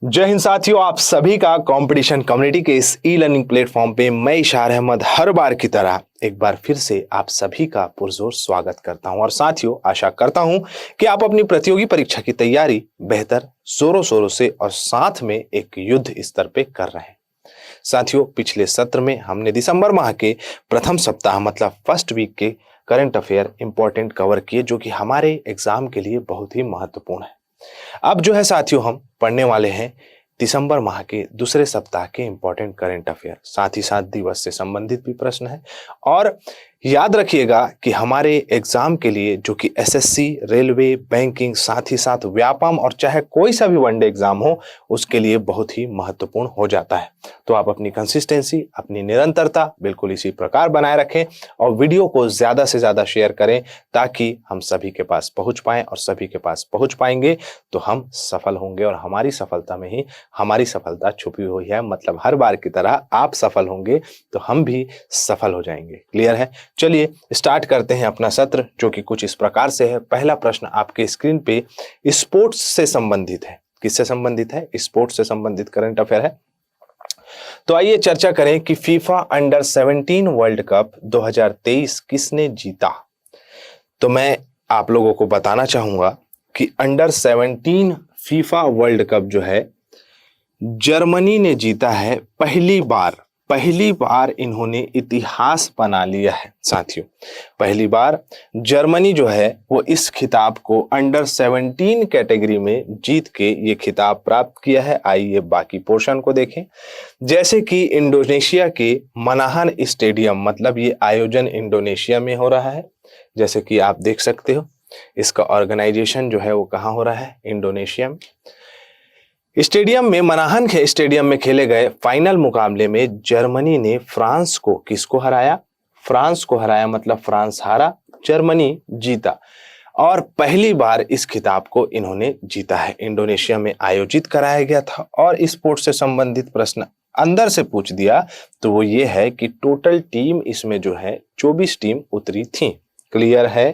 जय हिंद साथियों, आप सभी का कंपटीशन कम्युनिटी के इस ई लर्निंग प्लेटफॉर्म पे मैं इशार अहमद हर बार की तरह एक बार फिर से आप सभी का पुरजोर स्वागत करता हूं। और साथियों, आशा करता हूं कि आप अपनी प्रतियोगी परीक्षा की तैयारी बेहतर जोरों शोरों से और साथ में एक युद्ध स्तर पे कर रहे हैं। साथियों, पिछले सत्र में हमने दिसंबर माह के प्रथम सप्ताह मतलब फर्स्ट वीक के करंट अफेयर इंपॉर्टेंट कवर किए, जो कि हमारे एग्जाम के लिए बहुत ही महत्वपूर्ण है। अब जो है साथियों, हम पढ़ने वाले हैं दिसंबर माह के दूसरे सप्ताह के इंपॉर्टेंट करंट अफेयर, साथ ही साथ दिवस से संबंधित भी प्रश्न है। और याद रखिएगा कि हमारे एग्जाम के लिए जो कि एसएससी, रेलवे, बैंकिंग, साथ ही साथ व्यापम और चाहे कोई सा भी वनडे एग्जाम हो, उसके लिए बहुत ही महत्वपूर्ण हो जाता है। तो आप अपनी कंसिस्टेंसी, अपनी निरंतरता बिल्कुल इसी प्रकार बनाए रखें और वीडियो को ज्यादा से ज्यादा शेयर करें, ताकि हम सभी के पास पहुंच पाएं, और सभी के पास पहुंच पाएंगे तो हम सफल होंगे। और हमारी सफलता में ही हमारी सफलता छुपी हुई है, मतलब हर बार की तरह आप सफल होंगे तो हम भी सफल हो जाएंगे। क्लियर है? चलिए स्टार्ट करते हैं अपना सत्र, जो कि कुछ इस प्रकार से है। पहला प्रश्न आपके स्क्रीन पे स्पोर्ट्स से संबंधित है। किससे संबंधित है? स्पोर्ट्स से संबंधित करंट अफेयर है। तो आइए चर्चा करें कि फीफा अंडर 17 वर्ल्ड कप 2023 किसने जीता। तो मैं आप लोगों को बताना चाहूंगा कि अंडर 17 फीफा वर्ल्ड कप जो है जर्मनी ने जीता है। पहली बार इन्होंने इतिहास बना लिया है साथियों। पहली बार जर्मनी जो है वो इस खिताब को अंडर 17 कैटेगरी में जीत के ये खिताब प्राप्त किया है। आइए बाकी पोर्शन को देखें। जैसे कि इंडोनेशिया के मनाहन स्टेडियम, मतलब ये आयोजन इंडोनेशिया में हो रहा है, जैसे कि आप देख सकते हो। इसका ऑर्गेनाइजेशन जो है वो कहाँ हो रहा है? इंडोनेशिया में। स्टेडियम में, मनाहन के स्टेडियम में खेले गए फाइनल मुकाबले में जर्मनी ने फ्रांस को किसको हराया? फ्रांस को हराया, मतलब फ्रांस हारा, जर्मनी जीता। और पहली बार इस खिताब को इन्होंने जीता है। इंडोनेशिया में आयोजित कराया गया था। और स्पोर्ट्स से संबंधित प्रश्न अंदर से पूछ दिया तो वो ये है कि टोटल टीम इसमें जो है 24 टीम उतरी थी। क्लियर है?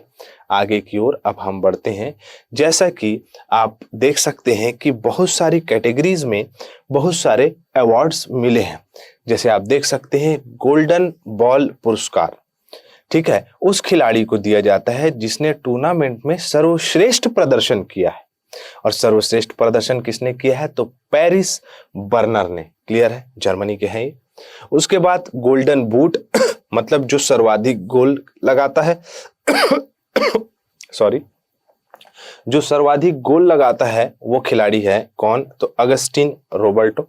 आगे की ओर अब हम बढ़ते हैं। जैसा कि आप देख सकते हैं कि बहुत सारी कैटेगरीज में बहुत सारे अवार्ड्स मिले हैं। जैसे आप देख सकते हैं गोल्डन बॉल पुरस्कार, ठीक है, उस खिलाड़ी को दिया जाता है जिसने टूर्नामेंट में सर्वश्रेष्ठ प्रदर्शन किया है। और सर्वश्रेष्ठ प्रदर्शन किसने किया है? तो पेरिस बर्नर ने। क्लियर है? जर्मनी के हैं ये। उसके बाद गोल्डन बूट मतलब जो सर्वाधिक गोल लगाता है सॉरी, जो सर्वाधिक गोल लगाता है वो खिलाड़ी है कौन? तो अगस्टिन रोबर्टो।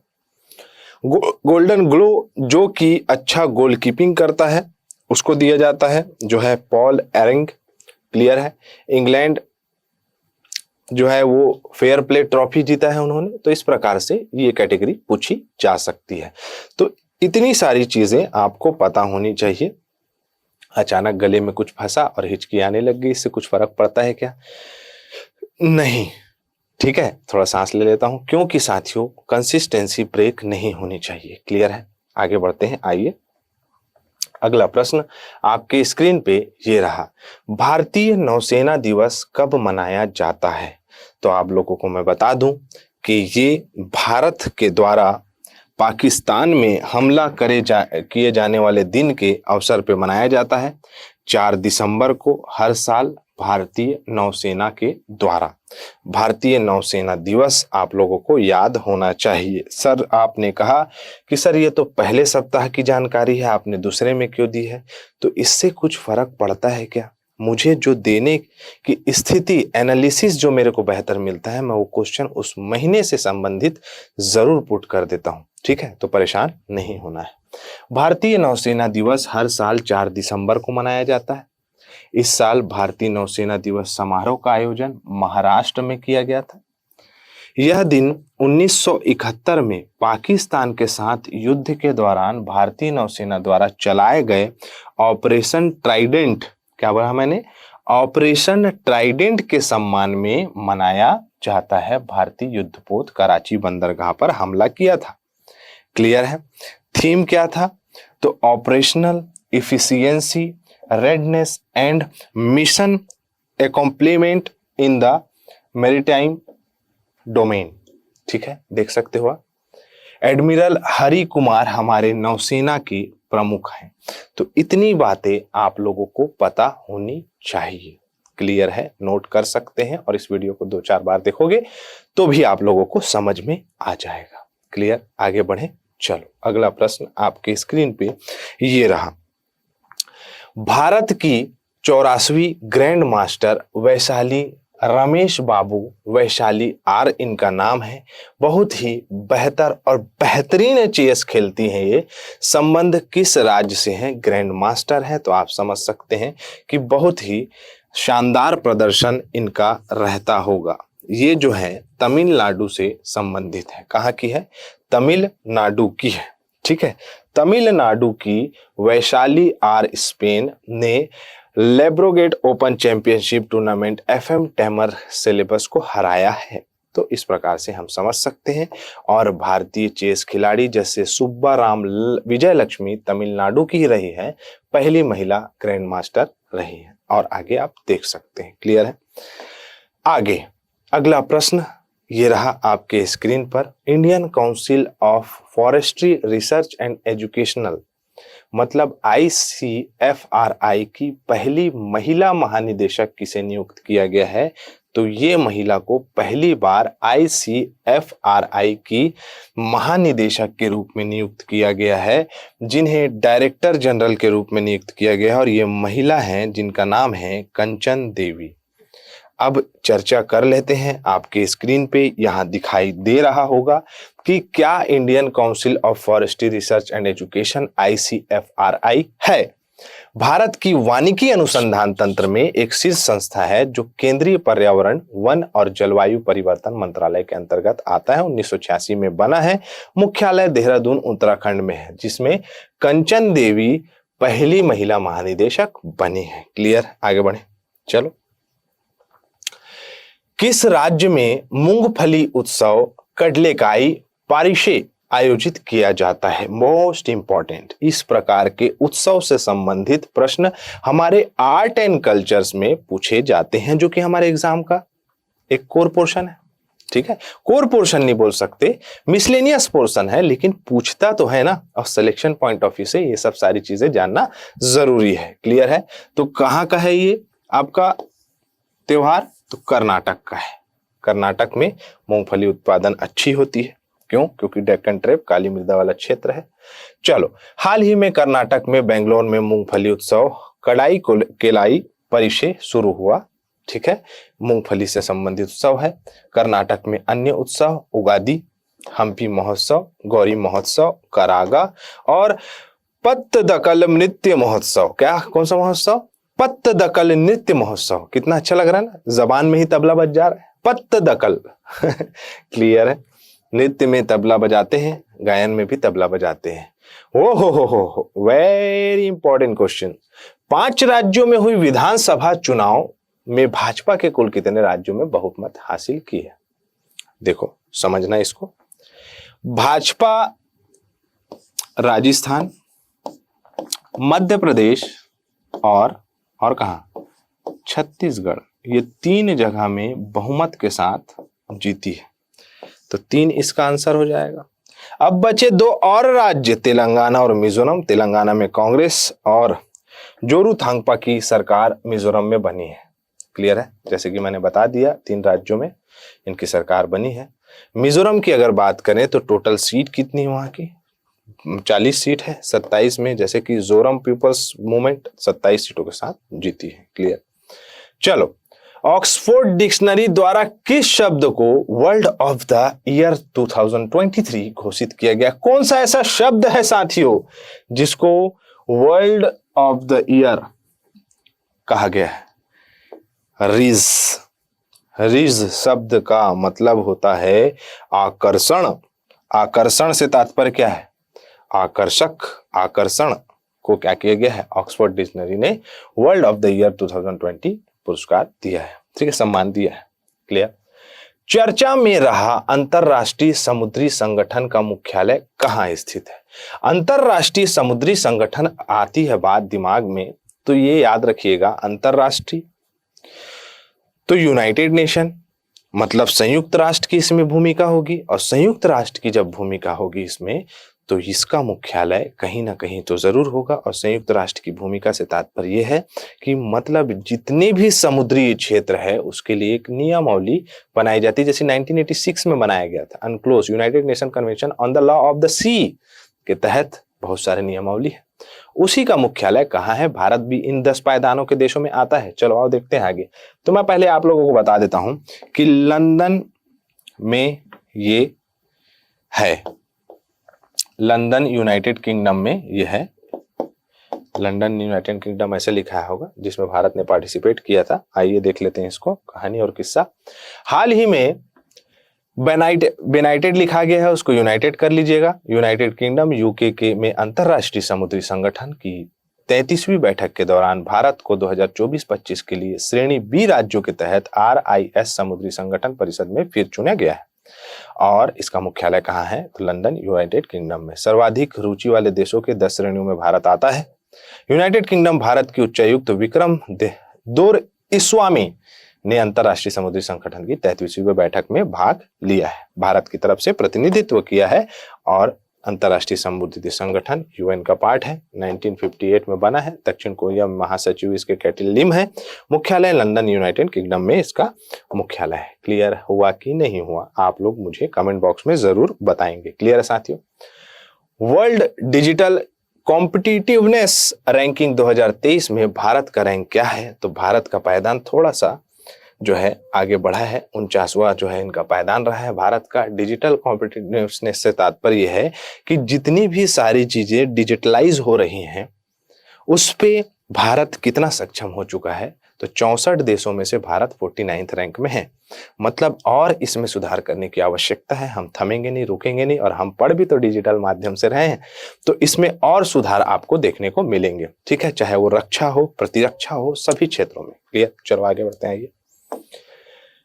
गोल्डन ग्लो जो कि अच्छा गोलकीपिंग करता है उसको दिया जाता है, जो है पॉल एरिंग। क्लियर है? इंग्लैंड जो है वो फेयर प्ले ट्रॉफी जीता है उन्होंने। तो इस प्रकार से ये कैटेगरी पूछी जा सकती है। तो इतनी सारी चीजें आपको पता होनी चाहिए। अचानक गले में कुछ फंसा और हिचकी आने लग गई, इससे कुछ फर्क पड़ता है क्या? नहीं। ठीक है, थोड़ा सांस ले लेता हूं, क्योंकि साथियों कंसिस्टेंसी ब्रेक नहीं होनी चाहिए। क्लियर है? आगे बढ़ते हैं। आइए अगला प्रश्न आपके स्क्रीन पे ये रहा। भारतीय नौसेना दिवस कब मनाया जाता है? तो आप लोगों को मैं बता दूं कि ये भारत के द्वारा पाकिस्तान में हमला किए जाने वाले दिन के अवसर पे मनाया जाता है। 4 दिसंबर को हर साल भारतीय नौसेना के द्वारा। भारतीय नौसेना दिवस आप लोगों को याद होना चाहिए। सर आपने कहा कि सर ये तो पहले सप्ताह की जानकारी है, आपने दूसरे में क्यों दी है? तो इससे कुछ फर्क पड़ता है क्या? मुझे जो देने की स्थिति एनालिसिस जो मेरे को बेहतर मिलता है, मैं वो क्वेश्चन उस महीने से संबंधित जरूर पुट कर देता हूं। ठीक है, तो परेशान नहीं होना है। भारतीय नौसेना दिवस हर साल 4 दिसंबर को मनाया जाता है। इस साल भारतीय नौसेना दिवस समारोह का आयोजन महाराष्ट्र में किया गया था। यह दिन 1971 में पाकिस्तान के साथ युद्ध के दौरान भारतीय नौसेना द्वारा चलाए गए ऑपरेशन ट्राइडेंट, क्या बोला मैंने? ऑपरेशन ट्राइडेंट के सम्मान में मनाया जाता है। भारतीय युद्धपोत कराची बंदरगाह पर हमला किया था। क्लियर है? थीम क्या था? तो operational efficiency, readiness and mission accomplishment in the maritime domain. ठीक है, देख सकते हो आप। एडमिरल हरि कुमार हमारे नौसेना के प्रमुख हैं। तो इतनी बातें आप लोगों को पता होनी चाहिए। क्लियर है, नोट कर सकते हैं और इस वीडियो को 2-4 बार देखोगे तो भी आप लोगों को समझ में आ जाएगा। क्लियर, आगे बढ़े। चलो अगला प्रश्न आपके स्क्रीन पे ये रहा। भारत की 84वीं grand master Vaishali Ramesh Babu Vaishali R इनका नाम है। बहुत ही बेहतर और बेहतरीन चेस खेलती हैं ये। संबंध किस राज्य से हैं? ग्रैंड मास्टर है तो आप समझ सकते हैं कि बहुत ही शानदार प्रदर्शन इनका रहता होगा। ये जो है तमिलनाडु से संबंधित है। कहाँ की है? तमिलनाडु की है। ठीक है, तमिलनाडु की वैशाली आर स्पेन ने Llobregat Open championship tournament FM Tamer सिलेबस को हराया है। तो इस प्रकार से हम समझ सकते हैं। और भारतीय चेस खिलाड़ी जैसे सुब्बाराम विजय लक्ष्मी तमिलनाडु की ही रही है, पहली महिला ग्रैंड मास्टर रही है। और आगे आप देख सकते हैं। क्लियर है। आगे अगला प्रश्न ये रहा आपके स्क्रीन पर। Indian council of forestry research and educational मतलब ICFRI की पहली महिला महानिदेशक किसे नियुक्त किया गया है? तो ये महिला को पहली बार ICFRI की महानिदेशक के रूप में नियुक्त किया गया है, जिन्हें डायरेक्टर जनरल के रूप में नियुक्त किया गया है। और ये महिला हैं जिनका नाम है कंचन देवी। अब चर्चा कर लेते हैं। आपके स्क्रीन पे यहाँ दिखाई दे रहा होगा कि क्या Indian council of forestry research and education ICFRI है। भारत की वानिकी अनुसंधान तंत्र में एक शीर्ष संस्था है जो केंद्रीय पर्यावरण, वन और जलवायु परिवर्तन मंत्रालय के अंतर्गत आता है। 1986 में बना है। मुख्यालय देहरादून उत्तराखंड में है, जिसमें कंचन देवी पहली महिला महानिदेशक बनी है। क्लियर, आगे बढ़े। चलो, किस राज्य में मूंगफली उत्सव कडलेकाई पारिशे आयोजित किया जाता है? मोस्ट इंपॉर्टेंट, इस प्रकार के उत्सव से संबंधित प्रश्न हमारे आर्ट एंड कल्चर्स में पूछे जाते हैं, जो कि हमारे एग्जाम का एक कोर पोर्शन है। ठीक है, कोर पोर्शन नहीं बोल सकते, मिसलेनियस पोर्शन है, लेकिन पूछता तो है ना। और सिलेक्शन पॉइंट ऑफ व्यू से ये सब सारी चीजें जानना जरूरी है। क्लियर है। तो कहाँ का है ये आपका त्योहार? तो कर्नाटक का है। कर्नाटक में मूंगफली उत्पादन अच्छी होती है। क्यों? क्योंकि डेक्कन ट्रेप काली मृदा वाला क्षेत्र है। चलो, हाल ही में कर्नाटक में बेंगलोर में मूंगफली उत्सव कड़ाई केलाई परिषे शुरू हुआ। ठीक है, मूंगफली से संबंधित उत्सव है। कर्नाटक में अन्य उत्सव उगादी, हम्पी महोत्सव, गौरी महोत्सव, करागा और पत्तदकल नृत्य महोत्सव। क्या, कौन सा महोत्सव? पत्तदकल नृत्य महोत्सव। कितना अच्छा लग रहा है ना, जबान में ही तबला बज जा रहा है। पत्तदकल क्लियर है। नृत्य में तबला बजाते हैं, गायन में भी तबला बजाते हैं। ओ हो, वेरी इंपॉर्टेंट क्वेश्चन। 5 राज्यों में हुई विधानसभा चुनाव में भाजपा के कुल कितने राज्यों में बहुमत हासिल की है? देखो, समझना इसको। भाजपा राजस्थान, मध्य प्रदेश और कहां? छत्तीसगढ़, ये 3 जगह में बहुमत के साथ जीती है। तो 3 इसका आंसर हो जाएगा। अब बचे 2 और राज्य, तेलंगाना और मिजोरम। तेलंगाना में कांग्रेस और जोरू-थांगपा की सरकार मिजोरम में बनी है। क्लियर है। जैसे कि मैंने बता दिया, 3 राज्यों में इनकी सरकार बनी है। मिजोरम की अगर बात करें तो टोटल सीट कितनी है वहां की? 40 सीट है। 27 में जैसे कि जोरम पीपल्स मूवमेंट 27 सीटों के साथ जीती है। क्लियर। चलो, ऑक्सफोर्ड डिक्शनरी द्वारा किस शब्द को वर्ल्ड ऑफ द ईयर 2023 घोषित किया गया? कौन सा ऐसा शब्द है साथियों जिसको वर्ल्ड ऑफ द ईयर कहा गया है? रिज। रिज शब्द का मतलब होता है आकर्षण। आकर्षण से तात्पर्य क्या है? आकर्षक। आकर्षण को क्या किया गया है? ऑक्सफोर्ड डिक्शनरी ने वर्ल्ड ऑफ द ईयर 2020 पुरस्कार दिया है। ठीक है, सम्मान दिया है। क्लियर। चर्चा में रहा अंतरराष्ट्रीय समुद्री संगठन का मुख्यालय कहाँ स्थित है? अंतरराष्ट्रीय समुद्री संगठन आती है बात दिमाग में तो ये याद रखिएगा, अंतरराष्ट्रीय तो यूनाइटेड नेशन, मतलब संयुक्त राष्ट्र की इसमें भूमिका होगी, और संयुक्त राष्ट्र की जब भूमिका होगी इसमें, तो इसका मुख्यालय कहीं ना कहीं तो जरूर होगा। और संयुक्त राष्ट्र की भूमिका से तात्पर्य यह है कि मतलब जितने भी समुद्री क्षेत्र है उसके लिए एक नियमावली बनाई जाती है, जैसे 1986 में बनाया गया था UNCLOS United Nation Convention on the Law of the Sea के तहत बहुत सारे नियमावली है। उसी का मुख्यालय कहाँ है? भारत भी इन 10 पायदानों के देशों में आता है। चलो आओ देखते हैं आगे। तो मैं पहले आप लोगों को बता देता हूं कि लंदन में ये है, लंदन यूनाइटेड किंगडम में ये है। लंदन यूनाइटेड किंगडम ऐसे लिखा होगा, जिसमें भारत ने पार्टिसिपेट किया था। आइए देख लेते हैं इसको, कहानी और किस्सा। हाल ही में बेनाइटेड लिखा गया है, उसको यूनाइटेड कर लीजिएगा। यूनाइटेड किंगडम यूके के में अंतरराष्ट्रीय समुद्री संगठन की 33वीं बैठक के दौरान भारत को 2024-25 के लिए श्रेणी बी राज्यों के तहत RIS समुद्री संगठन परिषद में फिर चुना गया है। और इसका मुख्यालय कहाँ है? तो लंदन यूनाइटेड किंगडम में। सर्वाधिक रुचि वाले देशों के 10 श्रेणियों में भारत आता है। यूनाइटेड किंगडम भारत की उच्चायुक्त विक्रम दोरइस्वामी ने अंतरराष्ट्रीय समुद्री संगठन की 33वीं बैठक में भाग लिया है, भारत की तरफ से प्रतिनिधित्व किया है। और अंतरराष्ट्रीय समुद्री संगठन UN का पार्ट है, 1958 में बना है। दक्षिण कोरिया में महासचिव इसके कैटिल लिम है। मुख्यालय लंदन यूनाइटेड किंगडम में इसका मुख्यालय है। क्लियर हुआ कि नहीं हुआ? आप लोग मुझे कमेंट बॉक्स में जरूर बताएंगे। क्लियर है साथियों? वर्ल्ड डिजिटल कॉम्पिटिटिवनेस रैंकिंग 2023 में भारत का रैंक क्या है? तो भारत का पायदान थोड़ा सा जो है आगे बढ़ा है, 49वां जो है इनका पायदान रहा है भारत का। डिजिटल कॉम्पिटिटिवनेस से तात्पर्य है कि जितनी भी सारी चीजें डिजिटलाइज हो रही हैं उस पे भारत कितना सक्षम हो चुका है। तो 64 देशों में से भारत 49th रैंक में है। मतलब और इसमें सुधार करने की आवश्यकता है। हम थमेंगे नहीं, रुकेंगे नहीं, और हम पढ़ भी तो डिजिटल माध्यम से रहे हैं, तो इसमें और सुधार आपको देखने को मिलेंगे। ठीक है, चाहे वो रक्षा हो, प्रतिरक्षा हो, सभी क्षेत्रों में। क्लियर? चलो आगे बढ़ते हैं।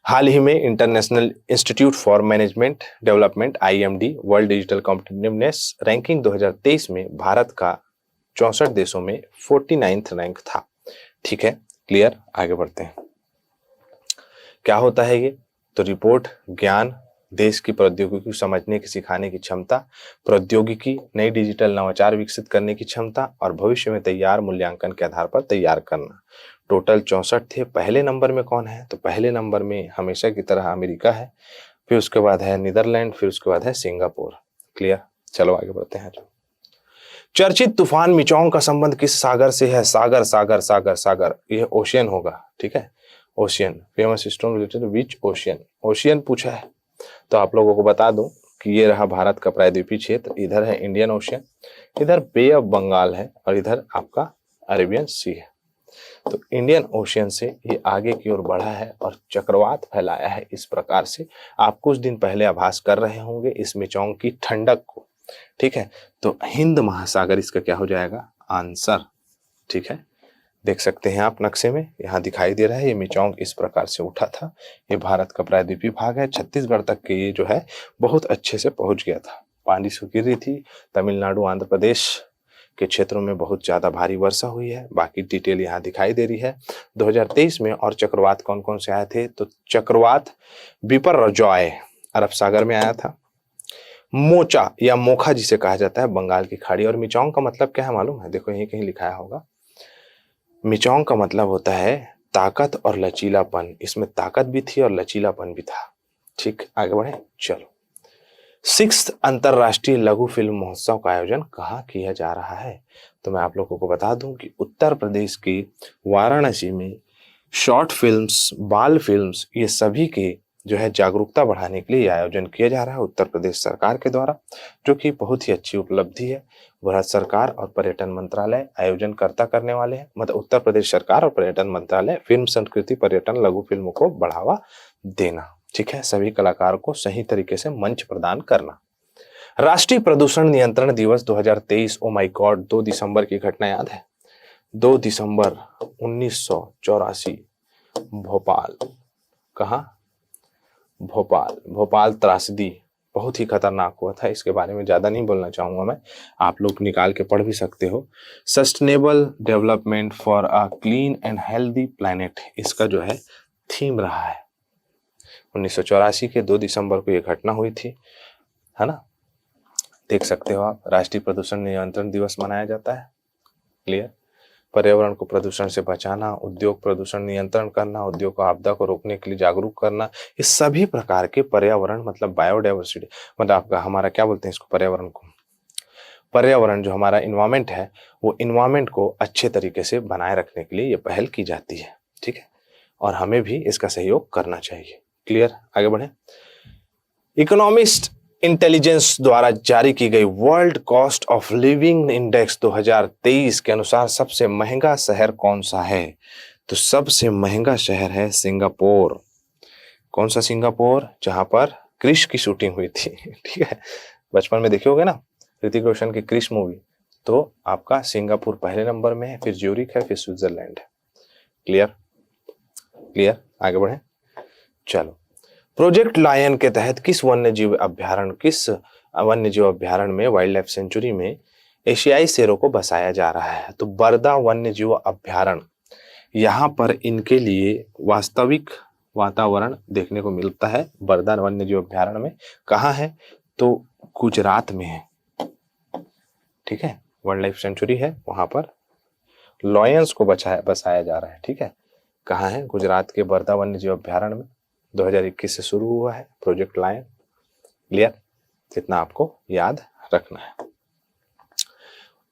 हाल ही में international institute for management development IMD world digital competitiveness ranking 2023 में भारत का 64 देशों में 49th रैंक था। ठीक है, क्लियर? आगे बढ़ते हैं। क्या होता है ये? तो रिपोर्ट ज्ञान, देश की प्रौद्योगिकी समझने की सिखाने की क्षमता, प्रौद्योगिकी, नई डिजिटल नवाचार विकसित करने की क्षमता और भविष्य में तैयार मूल्यांकन के आधार पर तैयार करना। टोटल 64 थे। पहले नंबर में कौन है? तो पहले नंबर में हमेशा की तरह अमेरिका है, फिर उसके बाद है नीदरलैंड, फिर उसके बाद है सिंगापुर। क्लियर? चलो आगे बढ़ते हैं। चर्चित तूफान मिचोंग का संबंध किस सागर से है? सागर सागर सागर सागर, यह ओशियन होगा। ठीक है, ओशियन। फेमस स्टोन रिलेटेड विच ओशियन? ओशियन पूछा है, तो आप लोगों को बता दूं कि ये रहा भारत का प्रायद्वीपीय क्षेत्र। इधर है इंडियन ओशियन, इधर बे ऑफ बंगाल है, और इधर आपका अरेबियन सी है। तो इंडियन ओशियन से ये आगे की ओर बढ़ा है और चक्रवात फैलाया है इस प्रकार से। आप कुछ दिन पहले आभास कर रहे होंगे इस मिचोंग की ठंडक को। ठीक है, तो हिंद महासागर इसका क्या हो जाएगा? आंसर। ठीक है, देख सकते हैं आप नक्शे में, यहाँ दिखाई दे रहा है। ये मिचोंग इस प्रकार से उठा था। ये भारत का प्रायद्वीपीय भाग है। छत्तीसगढ़ तक के ये जो है बहुत अच्छे से पहुंच गया था। बारिश गिर रही थी। तमिलनाडु, आंध्र प्रदेश के क्षेत्रों में बहुत ज्यादा भारी वर्षा हुई है। बाकी डिटेल यहाँ दिखाई दे रही है। 2023 में और चक्रवात कौन कौन से आए थे? तो चक्रवात बिपरजॉय अरब सागर में आया था। मोचा या मोखा जिसे कहा जाता है बंगाल की खाड़ी। और मिचोंग का मतलब क्या है मालूम है? देखो यहीं कहीं लिखाया होगा। मिचोंग का मतलब होता है ताकत और लचीलापन। इसमें ताकत भी थी और लचीलापन भी था। ठीक, आगे बढ़े। चलो, 6th अंतरराष्ट्रीय लघु फिल्म महोत्सव का आयोजन कहाँ किया जा रहा है? तो मैं आप लोगों को बता दूं कि उत्तर प्रदेश की वाराणसी में शॉर्ट फिल्म्स, बाल फिल्म्स, ये सभी के जो है जागरूकता बढ़ाने के लिए आयोजन किया जा रहा है उत्तर प्रदेश सरकार के द्वारा, जो कि बहुत ही अच्छी उपलब्धि है। भारत सरकार और पर्यटन मंत्रालय आयोजनकर्ता करने वाले हैं। मतलब उत्तर प्रदेश सरकार और पर्यटन मंत्रालय फिल्म, संस्कृति, पर्यटन, लघु फिल्मों को बढ़ावा देना। ठीक है, सभी कलाकारों को सही तरीके से मंच प्रदान करना। राष्ट्रीय प्रदूषण नियंत्रण दिवस 2023, ओ माय गॉड, 2 दिसंबर की घटना याद है? 2 दिसंबर 1984 भोपाल। कहाँ? भोपाल त्रासदी बहुत ही खतरनाक हुआ था। इसके बारे में ज्यादा नहीं बोलना चाहूंगा मैं, आप लोग निकाल के पढ़ भी सकते हो। Sustainable development for a clean and healthy planet इसका जो है थीम रहा है। 1984 के 2 दिसंबर को ये घटना हुई थी, है ना। देख सकते हो आप, राष्ट्रीय प्रदूषण नियंत्रण दिवस मनाया जाता है। क्लियर। पर्यावरण को प्रदूषण से बचाना, उद्योग प्रदूषण नियंत्रण करना, उद्योग को आपदा को रोकने के लिए जागरूक करना, ये सभी प्रकार के पर्यावरण मतलब बायोडाइवर्सिटी, मतलब आपका हमारा क्या बोलते हैं इसको, पर्यावरण को, पर्यावरण जो हमारा इन्वायरमेंट है वो इन्वायरमेंट को अच्छे तरीके से बनाए रखने के लिए ये पहल की जाती है। ठीक है, और हमें भी इसका सहयोग करना चाहिए। क्लियर, आगे बढ़े। इकोनॉमिस्ट इंटेलिजेंस द्वारा जारी की गई world cost of living index 2023 के अनुसार सबसे महंगा शहर कौन सा है? तो सबसे महंगा शहर है सिंगापुर। कौन सा सिंगापुर? जहां पर क्रिश की शूटिंग हुई थी। ठीक है, बचपन में देखे होगे ना ऋतिक रोशन की क्रिश मूवी, तो आपका सिंगापुर पहले नंबर में है, फिर ज्यूरिख है, फिर स्विट्जरलैंड है। क्लियर, क्लियर, आगे बढ़े। चलो, प्रोजेक्ट लायन के तहत किस वन्य जीव अभ्यारण्य में, वाइल्ड लाइफ सेंचुरी में एशियाई शेरों को बसाया जा रहा है? तो बरदा वन्य जीव अभ्यारण्य, यहाँ पर इनके लिए वास्तविक वातावरण देखने को मिलता है। बरदा वन्य जीव अभ्यारण्य में कहाँ है? तो गुजरात में है। ठीक है, वाइल्ड लाइफ सेंचुरी है, वहां पर लॉयंस को बसाया जा रहा है। ठीक है, कहाँ है? गुजरात के बरदा वन्य जीव अभ्यारण्य में। 2021 से शुरू हुआ है प्रोजेक्ट लायन। क्लियर, कितना आपको याद रखना है।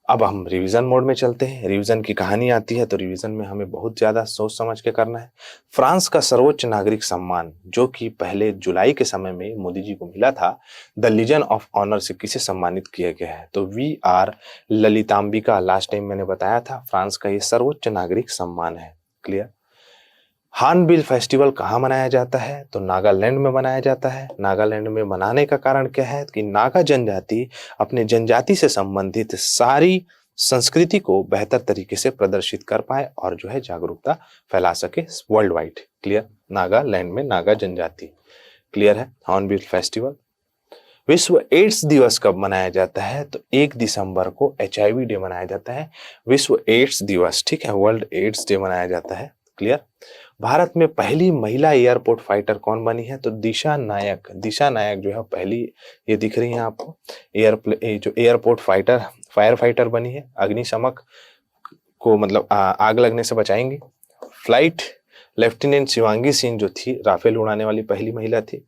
अब हम रिवीजन मोड में चलते हैं। रिवीजन की कहानी आती है तो रिवीजन में हमें बहुत ज्यादा सोच समझ के करना है। फ्रांस का सर्वोच्च नागरिक सम्मान जो कि पहले जुलाई के समय में मोदी जी को मिला था, द लीजन ऑफ ऑनर से किसे सम्मानित किया गया है? तो VR ललितांबिका, लास्ट टाइम मैंने बताया था, फ्रांस का ये सर्वोच्च नागरिक सम्मान है। क्लियर। हार्नबिल फेस्टिवल कहाँ मनाया जाता है? तो नागालैंड में मनाया जाता है। नागालैंड में मनाने का कारण क्या है? कि नागा जनजाति अपने जनजाति से संबंधित सारी संस्कृति को बेहतर तरीके से प्रदर्शित कर पाए और जो है जागरूकता फैला सके वर्ल्ड वाइड। क्लियर, नागालैंड में नागा जनजाति। क्लियर है। Hornbill festival. विश्व एड्स दिवस कब मनाया जाता है? तो 1 दिसंबर को HIV डे मनाया जाता है, विश्व एड्स दिवस। ठीक है, वर्ल्ड एड्स डे मनाया जाता है। क्लियर। भारत में पहली महिला एयरपोर्ट फाइटर कौन बनी है? तो दिशा नायक। दिशा नायक जो है पहली, ये दिख रही है आपको, जो एयरपोर्ट फायर फाइटर बनी है। अग्निशमक को मतलब आग लगने से बचाएंगी। फ्लाइट लेफ्टिनेंट शिवांगी सिंह जो थी, राफेल उड़ाने वाली पहली महिला थी।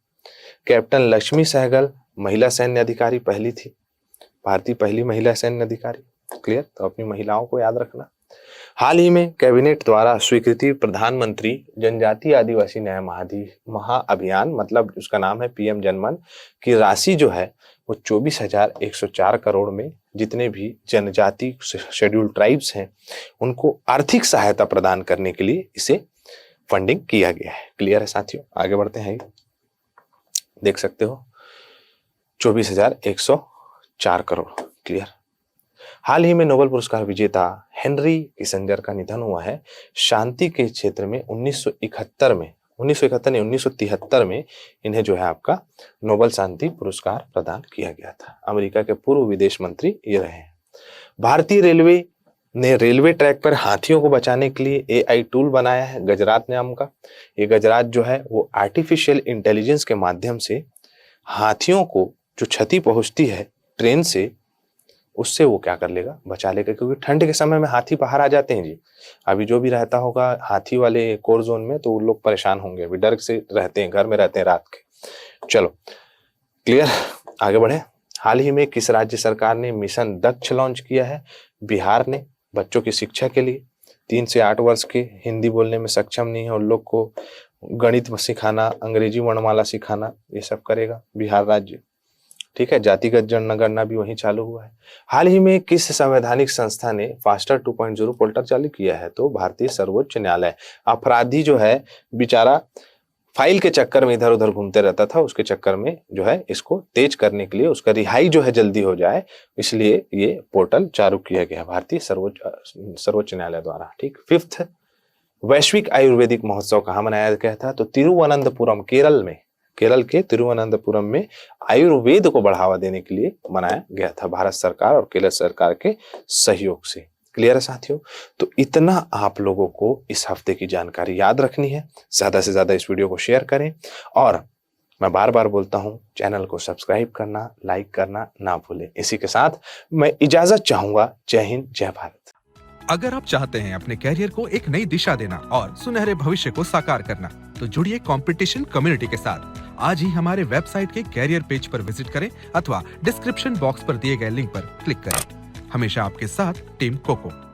कैप्टन लक्ष्मी सहगल महिला सैन्य अधिकारी पहली थी, भारतीय पहली महिला सैन्य अधिकारी। क्लियर, तो अपनी महिलाओं को याद रखना। हाल ही में कैबिनेट द्वारा स्वीकृति प्रधानमंत्री जनजातीय आदिवासी न्याय महाअभियान, मतलब उसका नाम है PM जनमन, की राशि जो है वो 24,104 करोड़ में जितने भी जनजाति शेड्यूल्ड ट्राइब्स हैं उनको आर्थिक सहायता प्रदान करने के लिए इसे फंडिंग किया गया है। क्लियर है साथियों, आगे बढ़ते हैं। देख सकते हो 24,104 करोड़। क्लियर। हाल ही में नोबेल पुरस्कार विजेता हेनरी किसिंजर का निधन हुआ है। शांति के क्षेत्र में 1973 में इन्हें जो है आपका नोबेल शांति पुरस्कार प्रदान किया गया था। अमेरिका के पूर्व विदेश मंत्री ये रहे हैं। भारतीय रेलवे ने रेलवे ट्रैक पर हाथियों को बचाने के लिए AI टूल बनाया है, गजरात नाम का। ये गजरात जो है वो आर्टिफिशियल इंटेलिजेंस के माध्यम से हाथियों को जो क्षति पहुंचती है ट्रेन से, उससे वो क्या कर लेगा, बचा लेगा। क्योंकि ठंड के समय में हाथी बाहर आ जाते हैं जी। अभी जो भी रहता होगा हाथी वाले कोर जोन में, तो वो लोग परेशान होंगे, अभी डर से रहते हैं, घर में रहते हैं रात के। चलो क्लियर, आगे बढ़े। हाल ही में किस राज्य सरकार ने मिशन दक्ष लॉन्च किया है? बिहार ने। बच्चों की शिक्षा के लिए 3 से 8 वर्ष के हिंदी बोलने में सक्षम नहीं है उन लोग को गणित सिखाना, अंग्रेजी वर्णमाला सिखाना, ये सब करेगा बिहार राज्य। ठीक है, जातिगत जनगणना भी वहीं चालू हुआ है। हाल ही में किस संवैधानिक संस्था ने फास्टर 2.0 पोर्टल चालू किया है? तो भारतीय सर्वोच्च न्यायालय। अपराधी जो है बेचारा फाइल के चक्कर में इधर उधर घूमते रहता था, उसके चक्कर में जो है इसको तेज करने के लिए, उसका रिहाई जो है जल्दी हो जाए, इसलिए ये पोर्टल चालू किया गया भारतीय सर्वोच्च न्यायालय द्वारा। ठीक। 5th वैश्विक आयुर्वेदिक महोत्सव कहाँ मनाया गया था? तो तिरुवनंतपुरम, केरल के तिरुवनंतपुरम में आयुर्वेद को बढ़ावा देने के लिए मनाया गया था, भारत सरकार और केरल सरकार के सहयोग से। क्लियर है साथियों? तो इतना आप लोगों को इस हफ्ते की जानकारी याद रखनी है। ज्यादा से ज्यादा इस वीडियो को शेयर करें और मैं बार बार बोलता हूं, चैनल को सब्सक्राइब करना, लाइक करना ना भूलें। इसी के साथ मैं इजाजत चाहूंगा। जय हिंद, जय भारत। अगर आप चाहते हैं अपने कैरियर को एक नई दिशा देना और सुनहरे भविष्य को साकार करना, तो जुड़िए कंपटीशन कम्युनिटी के साथ। आज ही हमारे वेबसाइट के कैरियर पेज पर विजिट करें अथवा डिस्क्रिप्शन बॉक्स पर दिए गए लिंक पर क्लिक करें। हमेशा आपके साथ टीम कोको।